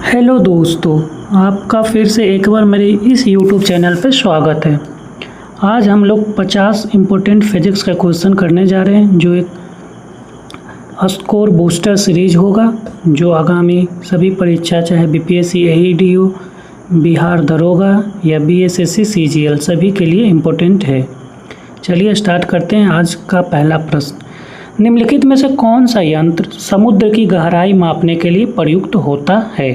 Hello दोस्तों, आपका फिर से एक बार मेरे इस YouTube चैनल पर स्वागत है। आज हम लोग 50 इम्पोर्टेंट फिजिक्स का क्वेश्चन करने जा रहे हैं, जो एक स्कोर बूस्टर सीरीज होगा, जो आगामी सभी परीक्षा चाहे BPSC AED हो, बिहार दरोगा या BSSC CGL सभी के लिए इम्पोर्टेंट है। चलिए स्टार्ट करते हैं। आज का पहला प्रश्न, निम्नलिखित में से कौन सा यंत्र समुद्र की गहराई मापने के लिए प्रयुक्त होता है?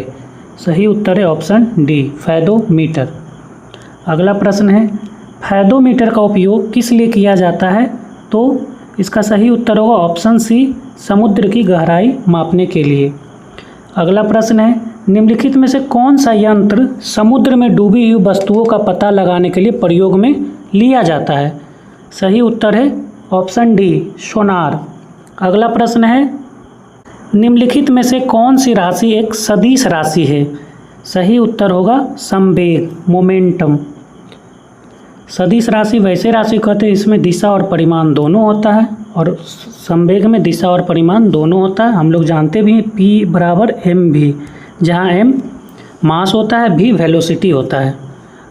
सही उत्तर है ऑप्शन डी, फैदोमीटर। अगला प्रश्न है, फैदोमीटर का उपयोग किस लिए किया जाता है? तो इसका सही उत्तर होगा ऑप्शन सी, समुद्र की गहराई मापने के लिए। अगला प्रश्न है, निम्नलिखित में से कौन सा यंत्र समुद्र में डूबी हुई वस्तुओं का पता लगाने के लिए प्रयोग में लिया जाता है? सही उत्तर है ऑप्शन डी, सोनार। अगला प्रश्न है, निम्नलिखित में से कौन सी राशि एक सदिश राशि है? सही उत्तर होगा संवेग, मोमेंटम। सदिश राशि वैसे राशि कहते हैं इसमें दिशा और परिमाण दोनों होता है, और संवेग में दिशा और परिमाण दोनों होता है। हम लोग जानते भी हैं P बराबर mv, जहाँ m मास होता है, v वेलोसिटी होता है।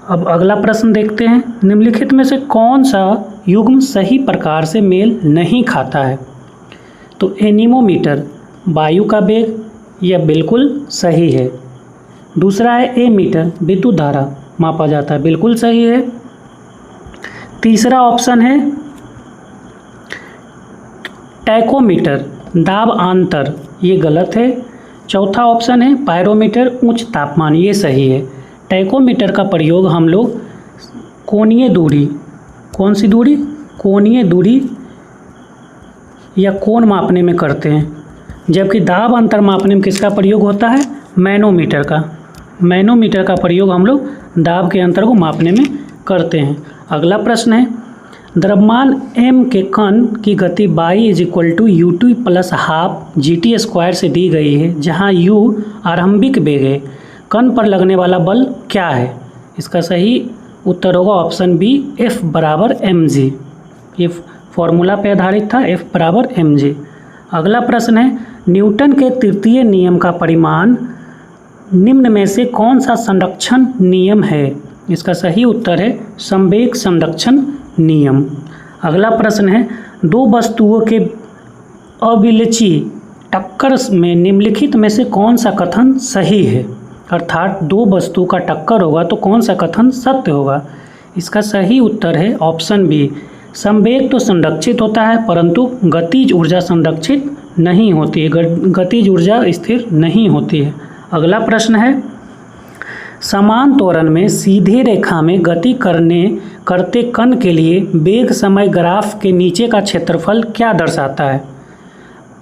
अब अगला प्रश्न देखते हैं, निम्नलिखित में से कौन सा युग्म सही प्रकार से मेल नहीं खाता है? तो एनीमोमीटर, वायु का वेग, यह बिल्कुल सही है। दूसरा है एमीटर, विद्युत धारा मापा जाता है, बिल्कुल सही है। तीसरा ऑप्शन है टैकोमीटर, दाब आंतर, ये गलत है। चौथा ऑप्शन है पायरोमीटर, उच्च तापमान, ये सही है। टैकोमीटर का प्रयोग हम लोग कोणीय दूरी, कौन सी दूरी? कोणीय दूरी या कोण मापने में करते हैं, जबकि दाब अंतर मापने में किसका प्रयोग होता है? मैनोमीटर का। मैनोमीटर का प्रयोग हम लोग दाब के अंतर को मापने में करते हैं। अगला प्रश्न है, द्रव्यमान m के कण की गति y = ut + हाफ gt² से दी गई है, जहां u आरंभिक वेग है। कण पर लगने वाला बल क्या है? इसका सही उत्तर होगा ऑप्शन बी, F बराबर mg। ये फॉर्मूला पे आधारित था, F बराबर mg। अगला प्रश्न है, न्यूटन के तृतीय नियम का परिमाण निम्न में से कौन सा संरक्षण नियम है? इसका सही उत्तर है संवेग संरक्षण नियम। अगला प्रश्न है, दो वस्तुओं के अभिलक्षी टक्कर में निम्नलिखित में से कौन सा कथन सही है? अर्थात दो वस्तु का टक्कर होगा तो कौन सा कथन सत्य होगा? इसका सही उत्तर है ऑप्शन बी, संवेग तो संरक्षित होता है परंतु गतिज ऊर्जा संरक्षित नहीं होती है, गतिज ऊर्जा स्थिर नहीं होती है। अगला प्रश्न है, समान त्वरण में सीधे रेखा में गति करते कण के लिए वेग समय ग्राफ के नीचे का क्षेत्रफल क्या दर्शाता है?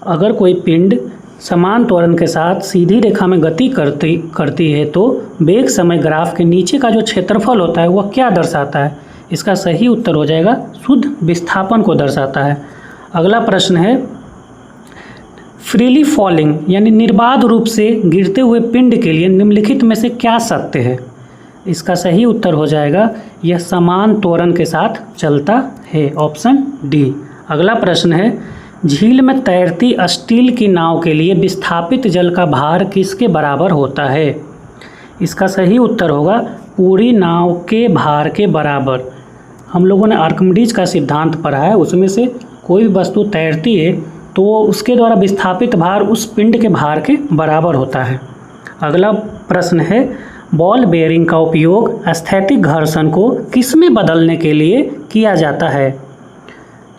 अगर कोई पिंड समान त्वरण के साथ सीधी रेखा में गति करती है तो वेग समय ग्राफ के नीचे का जो क्षेत्रफल होता है वह क्या दर्शाता है? इसका सही उत्तर हो जाएगा शुद्ध विस्थापन को दर्शाता है। अगला प्रश्न है, फ्रीली फॉलिंग यानी निर्बाध रूप से गिरते हुए पिंड के लिए निम्नलिखित में से क्या सत्य है? इसका सही उत्तर हो जाएगा यह समान त्वरण के साथ चलता है, ऑप्शन डी। अगला प्रश्न है, झील में तैरती स्टील की नाव के लिए विस्थापित जल का भार किसके बराबर होता है? इसका सही उत्तर होगा पूरी नाव के भार के बराबर। हम लोगों ने आर्किमिडीज का सिद्धांत पढ़ा है, उसमें से कोई भी वस्तु तैरती है तो उसके द्वारा विस्थापित भार उस पिंड के भार के बराबर होता है। अगला प्रश्न है, बॉल बेयरिंग का उपयोग स्थैतिक घर्षण को किसमें बदलने के लिए किया जाता है?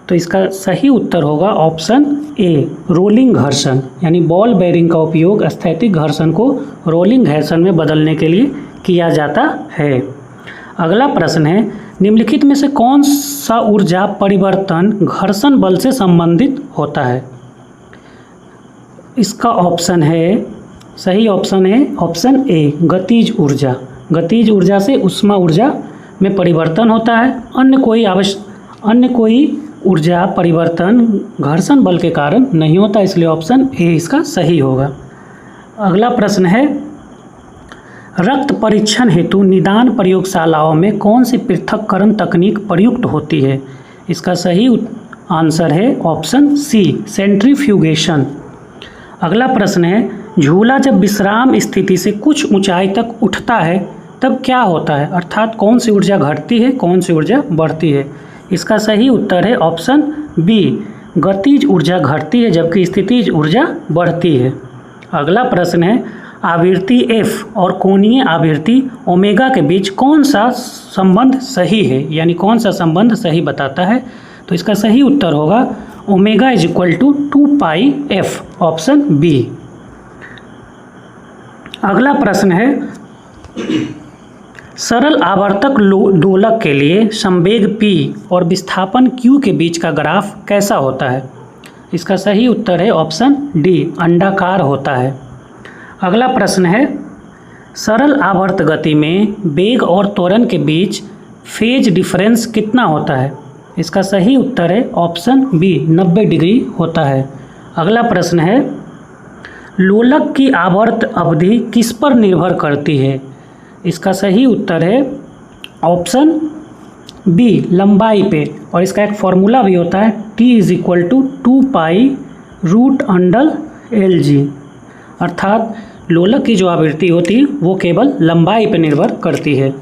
तो इसका सही उत्तर होगा ऑप्शन ए, रोलिंग घर्षण, यानी बॉल बेयरिंग का उपयोग स्थैतिक घर्षण को रोलिंग घर्षण में बदलने के लिए किया जाता है। अगला प्रश्न है, निम्नलिखित में से कौन सा ऊर्जा परिवर्तन घर्षण बल से संबंधित होता है? इसका ऑप्शन है, सही ऑप्शन है ऑप्शन ए, गतिज ऊर्जा। गतिज ऊर्जा से ऊष्मा ऊर्जा में परिवर्तन होता है। अन्य कोई ऊर्जा परिवर्तन घर्षण बल के कारण नहीं होता, इसलिए ऑप्शन ए इसका सही होगा। अगला प्रश्न है, रक्त परीक्षण हेतु निदान प्रयोगशालाओं में कौन सी पृथक्करण तकनीक प्रयुक्त होती है? इसका सही आंसर है ऑप्शन सी, सेंट्रीफ्यूगेशन। अगला प्रश्न है, झूला जब विश्राम स्थिति से कुछ ऊंचाई तक उठता है तब क्या होता है, अर्थात कौन सी ऊर्जा घटती है, कौन सी ऊर्जा बढ़ती है। इसका सही उत्तर है ऑप्शन बी, गतिज ऊर्जा घटती है जबकि स्थितिज ऊर्जा बढ़ती है। अगला प्रश्न है, आवृत्ति एफ और कोणीय आवृत्ति ओमेगा के बीच कौन सा संबंध सही है, यानी कौन सा संबंध सही बताता है। तो इसका सही उत्तर होगा omega is equal to 2πf, option B. अगला प्रश्न है, सरल आवर्तक दोलक के लिए संवेग p और विस्थापन q के बीच का ग्राफ कैसा होता है। इसका सही उत्तर है ऑप्शन डी, अंडाकार होता है। अगला प्रश्न है, सरल आवर्त गति में वेग और त्वरण के बीच फेज डिफरेंस कितना होता है। इसका सही उत्तर है ऑप्शन बी, 90 डिग्री होता है। अगला प्रश्न है, लोलक की आवर्त अवधि किस पर निर्भर करती है। इसका सही उत्तर है ऑप्शन बी, लंबाई पे। और इसका एक फॉर्मूला भी होता है, t is equal to 2π√LG, अर्थात लोलक की जो आवृत्ति होती है वो केवल लंबाई पर निर्भर करती है।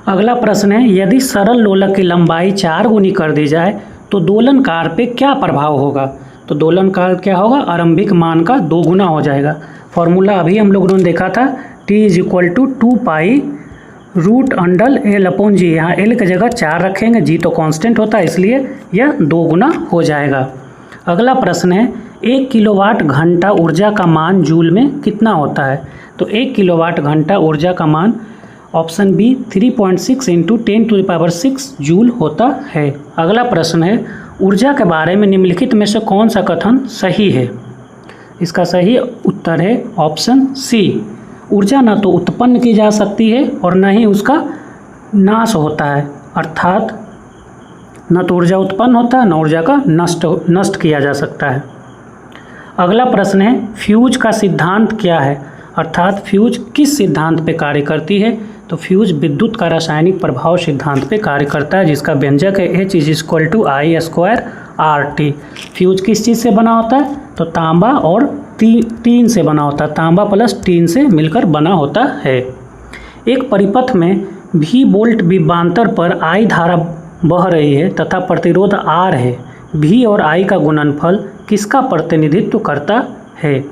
अगला प्रश्न है, यदि सरल लोलक की लंबाई 4 गुनी कर दी जाए तो दोलनकार पे क्या प्रभाव होगा। तो दोलनकार क्या होगा, आरंभिक मान का 2 गुना हो जाएगा। फॉर्मूला अभी हम लोगों ने देखा था, t is equal to 2π√L/G। यहाँ L की जगह 4 रखेंगे, G तो कांस्टेंट होता है इसलिए यह 2 गुना हो जाएगा। अगला प्रश्न है, 1 किलोवाट घंटा ऊर्जा का मान जूल में कितना होता है। तो 1 किलोवाट घंटा ऊर्जा का मान ऑप्शन बी 3.6 × 10⁶ जूल होता है। अगला प्रश्न है, ऊर्जा के बारे में निम्नलिखित में से कौन सा कथन सही है। इसका सही उत्तर है ऑप्शन सी, ऊर्जा न तो उत्पन्न की जा सकती है और न ही उसका नाश होता है, अर्थात न तो ऊर्जा उत्पन्न होता है न ऊर्जा का नष्ट किया जा सकता है। अगला प्रश्न है, फ्यूज का सिद्धांत क्या है, अर्थात फ्यूज किस सिद्धांत पे कार्य करती है। तो फ्यूज विद्युत का रासायनिक प्रभाव सिद्धांत पे कार्य करता है, जिसका व्यंजक है H is equal to I²RT। Fuse किस चीज़ से बना होता है, तो तांबा और टीन से बना होता है, तांबा प्लस टीन से मिलकर बना होता है। एक परिपथ में V वोल्ट विभवांतर पर I धारा बह रही है तथा प्रतिरोध R है। V और I का गुणनफल किसका प्रतिनिधित्व करता है।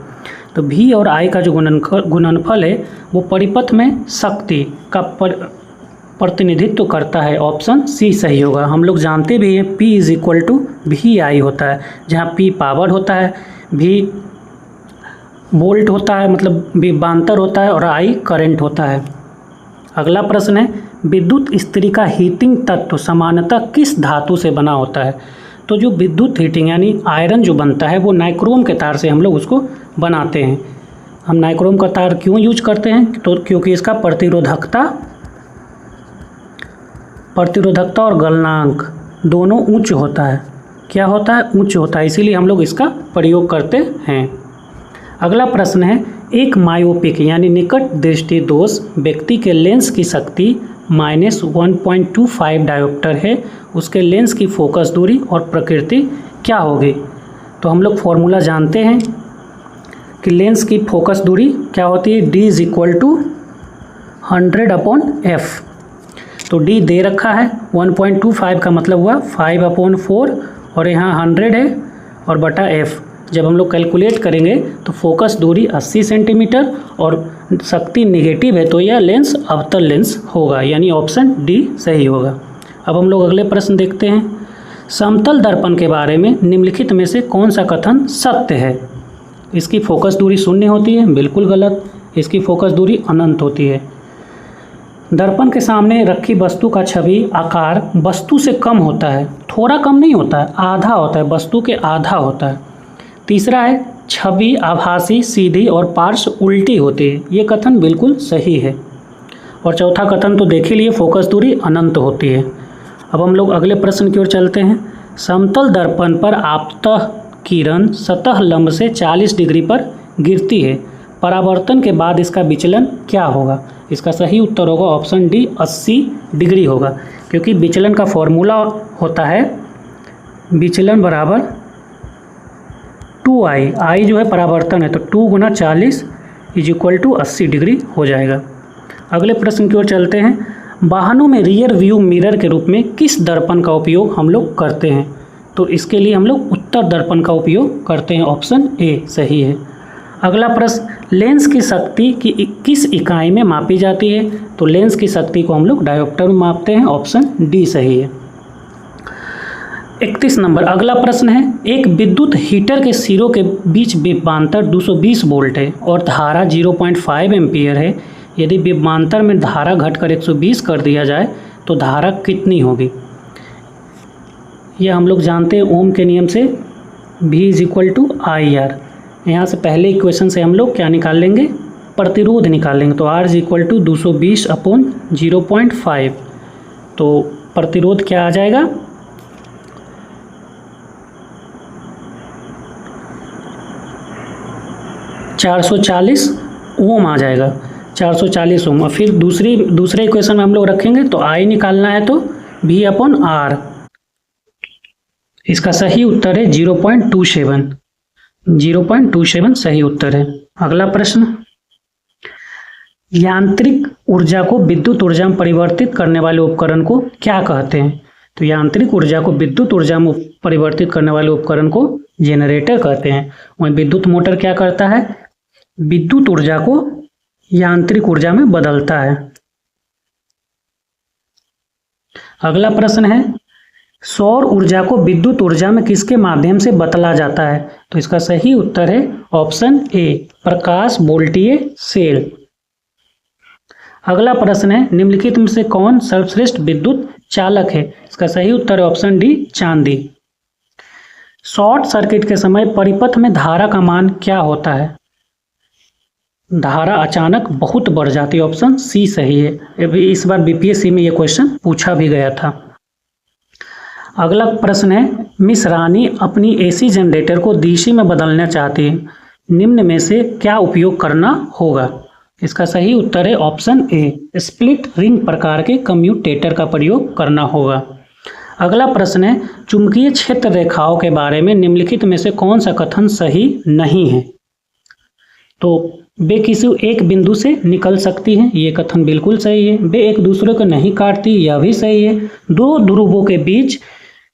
तो V और I का जो गुणनफल है वो परिपथ में शक्ति का प्रतिनिधित्व करता है, ऑप्शन सी सही होगा। हम लोग जानते भी हैं P is equal to VI होता है, जहाँ P पावर होता है, V वोल्ट होता है मतलब विभवांतर होता है और I करंट होता है। अगला प्रश्न है, विद्युत इस्त्री का हीटिंग तत्व सामान्यतः किस धातु से बना होता है। तो जो विद्युत हीटिंग यानी आयरन जो बनता है वो नाइक्रोम के तार से हम लोग उसको बनाते हैं। हम नाइक्रोम का तार क्यों यूज करते हैं, तो क्योंकि इसका प्रतिरोधकता और गलनांक दोनों उच्च होता है। क्या होता है, उच्च होता है, इसीलिए हम लोग इसका प्रयोग करते हैं। अगला प्रश्न है, एक मायोपिक यानी निकट दृष्टि दोष व्यक्ति के लेंस की शक्ति -1.25 डायोप्टर है, उसके लेंस की फोकस दूरी और प्रकृति क्या होगी। तो हम लोग फॉर्मूला जानते हैं कि लेंस की फोकस दूरी क्या होती है, D is equal to 100/f। तो D दे रखा है, 1.25 का मतलब हुआ 5/4 और यहाँ 100 है और बटा f। जब हम लोग कैलकुलेट करेंगे तो फोकस दूरी 80 सेंटीमीटर और शक्ति नेगेटिव है तो यह लेंस अवतल लेंस होगा, यानी ऑप्शन डी सही होगा। अब हम लोग अगले प्रश्न देखते हैं, समतल दर्पण के बारे में निम्नलिखित में से कौन सा कथन सत्य है। इसकी फोकस दूरी 0 होती है, बिल्कुल गलत। इसकी फोकस दूरी अनंत होती है। दर्पण के सामने रखी वस्तु का छवि आकार वस्तु से कम होता है, थोड़ा कम नहीं होता है, आधा होता है, वस्तु के आधा होता है। तीसरा है, छवि आभासी सीधी और पार्श्व उल्टी होती है, ये कथन बिल्कुल सही है। और चौथा कथन तो देख ही लिए, फोकस दूरी अनंत होती है। अब हम लोग अगले प्रश्न की ओर चलते हैं, समतल दर्पण पर आपतः किरण सतह लंब से 40 डिग्री पर गिरती है, परावर्तन के बाद इसका विचलन क्या होगा। इसका सही उत्तर होगा ऑप्शन डी 80 डिग्री होगा, क्योंकि विचलन का फॉर्मूला होता है विचलन बराबर 2i, आई जो है परावर्तन है, तो 2 गुना 40 = 80 डिग्री हो जाएगा। अगले प्रश्न की ओर चलते हैं। वाहनों में रियर व्यू मिरर के रूप में किस दर्पण का उपयोग हम लोग करते हैं? तो इसके लिए हम लोग उत्तर दर्पण का उपयोग करते हैं, ऑप्शन ए सही है। अगला प्रश्न, लेंस की शक्ति की किस इकाई में मापी जाती है? तो लेंस की शक्ति को हम लोग डायोप्टर में मापते हैं, ऑप्शन डी सही है। 31 नंबर अगला प्रश्न है, एक विद्युत हीटर के सिरों के बीच विभवांतर 220 वोल्ट है और धारा 0.5 एम्पीयर है। यदि विभवांतर में धारा घटकर 120 कर दिया जाए तो धारा कितनी होगी? यह हम लोग जानते हैं ओम के नियम से, V = IR। यहाँ से पहले इक्वेशन से हम लोग क्या निकाल लेंगे? प्रतिरोध निकाल लेंगे। तो R = 220/0.5। तो प्रतिरोध क्या आ जाएगा? 440 ओम आ जाएगा, 440 ओम। और फिर दूसरे इक्वेशन में हम लोग रखेंगे तो I निकालना है तो V/R। इसका सही उत्तर है 0.27। 0.27 सही उत्तर है। अगला प्रश्न, यांत्रिक ऊर्जा को विद्युत ऊर्जा में परिवर्तित करने वाले उपकरण को क्या कहते हैं? तो यांत्रिक ऊर्जा को विद्युत ऊर्जा में परिवर्तित करने वाले उपकरण को जेनरेटर कहते हैं। वहीं विद्युत मोटर क्या करता है? विद्युत ऊर्जा को यांत्रिक ऊर्जा में बदलता है। अगला प्रश्न है, सौर ऊर्जा को विद्युत ऊर्जा में किसके माध्यम से बदला जाता है? तो इसका सही उत्तर है ऑप्शन ए, प्रकाश वोल्टीय सेल। अगला प्रश्न है, निम्नलिखित में से कौन सर्वश्रेष्ठ विद्युत चालक है? इसका सही उत्तर है ऑप्शन डी, चांदी। शॉर्ट सर्किट के समय परिपथ में धारा का मान क्या होता है? धारा अचानक बहुत बढ़ जाती है, ऑप्शन सी सही है। इस बार बीपीएससी में ये क्वेश्चन पूछा भी गया था। अगला प्रश्न है, मिस रानी अपनी एसी जनरेटर को डीसी में बदलना चाहती है, निम्न में से क्या उपयोग करना होगा? इसका सही उत्तर है ऑप्शन ए, स्प्लिट रिंग प्रकार के कम्यूटेटर का प्रयोग करना होगा। अगला प्रश्न है, चुंबकीय क्षेत्र रेखाओं के बारे में निम्नलिखित में से कौन सा कथन सही नहीं है? तो वे किसी एक बिंदु से निकल सकती हैं, ये कथन बिल्कुल सही है। वे एक दूसरे को नहीं काटती, यह भी सही है। दो ध्रुवों के बीच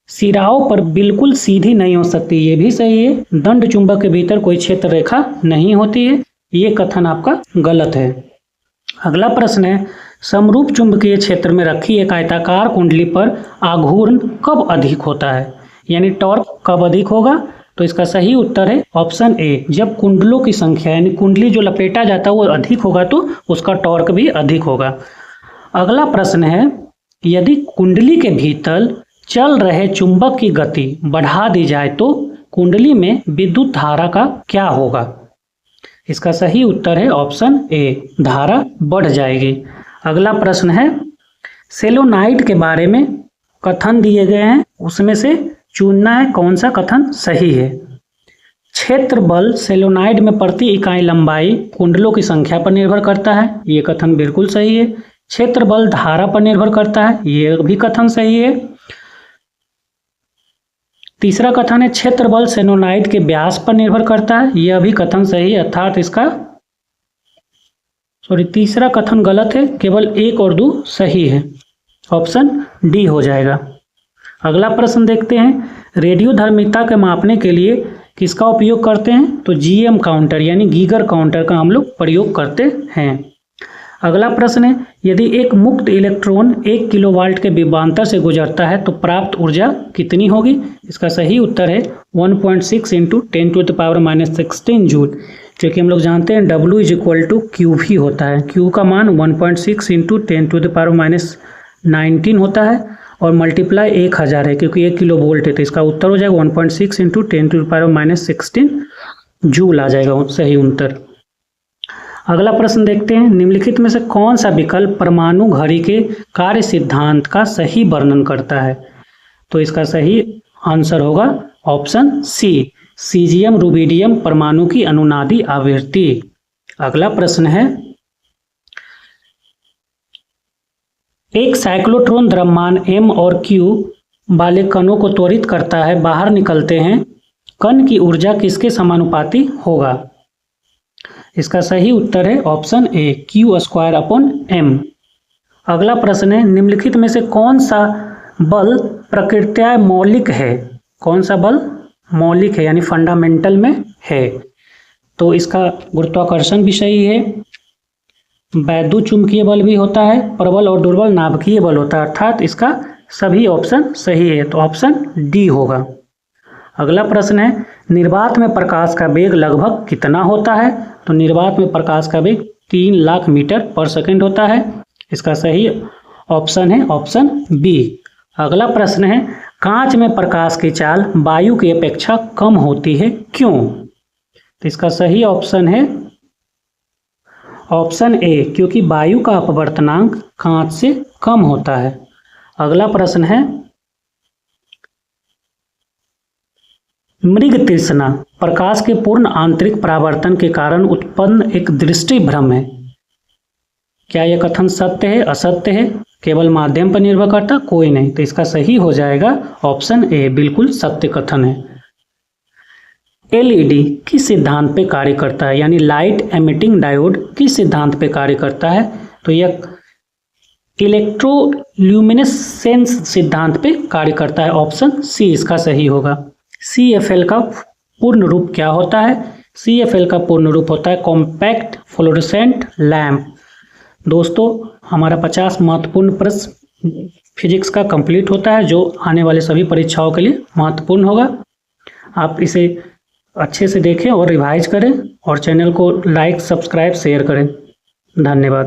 सिराओं पर बिल्कुल सीधी नहीं हो सकती, ये भी सही है। दंड चुंबक के भीतर कोई क्षेत्र रेखा नहीं होती है, ये कथन आपका गलत है। अगला प्रश्न है, समरूप चुंबकीय क्षेत्र में रखी एक आयताकार कुंडली पर आघूर्ण कब अधिक होता है? यानी टॉर्क कब अधिक होगा? तो इसका सही उत्तर है ऑप्शन ए, जब कुंडलों की संख्या यानी कुंडली जो लपेटा जाता है वो अधिक होगा तो उसका टॉर्क भी अधिक होगा। अगला प्रश्न है, यदि कुंडली के भीतर चल रहे चुंबक की गति बढ़ा दी जाए तो कुंडली में विद्युत धारा का क्या होगा? इसका सही उत्तर है ऑप्शन ए, धारा बढ़ जाएगी। अगला प्रश्न है, सेलोनाइड के बारे में कथन दिए गए हैं, उसमें से चुनना है कौन सा कथन सही है। क्षेत्र बल सेलोनाइड में प्रति इकाई लंबाई कुंडलों की संख्या पर निर्भर करता है, ये कथन बिल्कुल सही है। क्षेत्र बल धारा पर निर्भर करता है, ये भी कथन सही है। तीसरा कथन है, क्षेत्र बल सेलोनाइड के व्यास पर निर्भर करता है, यह भी कथन सही है। अर्थात इसका तीसरा कथन गलत है, केवल 1 और 2 सही है, ऑप्शन डी हो जाएगा। अगला प्रश्न देखते हैं, रेडियोधर्मिता के मापने के लिए किसका उपयोग करते हैं? तो जीएम काउंटर यानी गीगर काउंटर का हम लोग प्रयोग करते हैं। अगला प्रश्न है, यदि एक मुक्त इलेक्ट्रॉन 1 किलोवाट के विभवांतर से गुजरता है तो प्राप्त ऊर्जा कितनी होगी? इसका सही उत्तर है 1.6 × 10⁻⁻16 जूल, जो कि हम लोग जानते हैं W = QV होता है। Q का मान 1.6 × 10⁻19 होता है और मल्टीप्लाई 1000 है, क्योंकि 1 किलो वोल्ट है, तो इसका उत्तर हो जाएगा 1.6 × 10⁻16 जूल आ जाएगा सही उत्तर। अगला प्रश्न देखते हैं, निम्नलिखित में से कौन सा विकल्प परमाणु घड़ी के कार्य सिद्धांत का सही वर्णन करता है? तो इसका सही आंसर होगा ऑप्शन सी, सीजियम रुबिडियम परमाणु की अनुनादी आवृत्ति। अगला प्रश्न है, एक साइक्लोट्रॉन द्रव्यमान m और q वाले कणों को त्वरित करता है, बाहर निकलते हैं कण की ऊर्जा किसके समानुपाती होगा? इसका सही उत्तर है ऑप्शन ए, Q²/m। अगला प्रश्न है, निम्नलिखित में से कौन सा बल प्रकृत्या मौलिक है? कौन सा बल मौलिक है यानी फंडामेंटल में है? तो इसका गुरुत्वाकर्षण भी सही है, वैद्युत चुंबकीय बल भी होता है, प्रबल और दुर्बल नाभिकीय बल होता है, अर्थात इसका सभी ऑप्शन सही है, तो ऑप्शन डी होगा। अगला प्रश्न है, निर्वात में प्रकाश का वेग लगभग कितना होता है? तो निर्वात में प्रकाश का वेग 3 लाख मीटर पर सेकंड होता है, इसका सही ऑप्शन है ऑप्शन बी। अगला प्रश्न है, कांच में प्रकाश की चाल वायु की अपेक्षा कम होती है, क्यों? तो इसका सही ऑप्शन है ऑप्शन ए, क्योंकि वायु का अपवर्तनांक कांच से कम होता है। अगला प्रश्न है, मृग तृष्णा प्रकाश के पूर्ण आंतरिक परावर्तन के कारण उत्पन्न एक दृष्टि भ्रम है, क्या यह कथन सत्य है, असत्य है, केवल माध्यम पर निर्भर करता, कोई नहीं? तो इसका सही हो जाएगा ऑप्शन ए, बिल्कुल सत्य कथन है। एलईडी किस सिद्धांत पे कार्य करता है, यानी लाइट एमिटिंग डायोड किस सिद्धांत पे कार्य करता है? तो यह इलेक्ट्रोल्यूमिनेसेंस सिद्धांत पे कार्य करता है, ऑप्शन सी इसका सही होगा। CFL का पूर्ण रूप क्या होता है? CFL का पूर्ण रूप होता है कॉम्पैक्ट फ्लोरोसेंट लैम्प। दोस्तों, हमारा 50 महत्वपूर्ण प्रश्न फिजिक्स का कंप्लीट होता है, जो आने वाले सभी परीक्षाओं के लिए महत्वपूर्ण होगा। आप इसे अच्छे से देखें और रिवाइज करें, और चैनल को लाइक, सब्सक्राइब, शेयर करें। धन्यवाद।